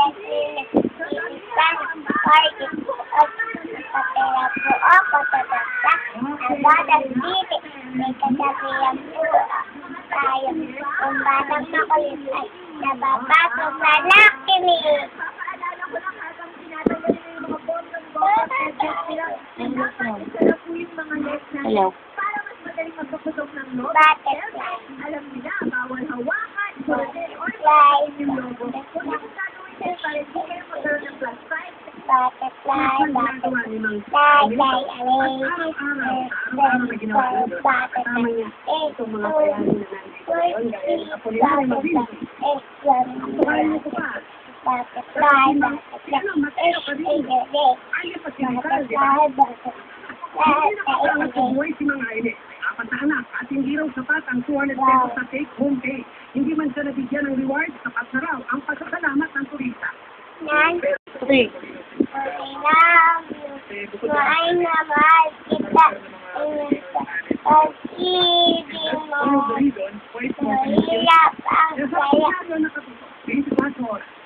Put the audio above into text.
kasi nagsilisang party at kapera po ako sa basta. Nabatang dito, may kasabihan po tayo. Kung batang makulit ay nababasok na nakinig. Hello. Butterfly. Alam nila, bawal hawakan, Butterfly. Butterfly. Si Mang Aile, apat na anak at hindi raw sapat ang 200 pesos sa take-home pay. Hindi man siya nabigyan ng reward, sapat na raw ang pagkasalamat ng turista. Three. Mahal na mahal kita. Pag-ibig mo. Mahirap ang saya. 24 oras.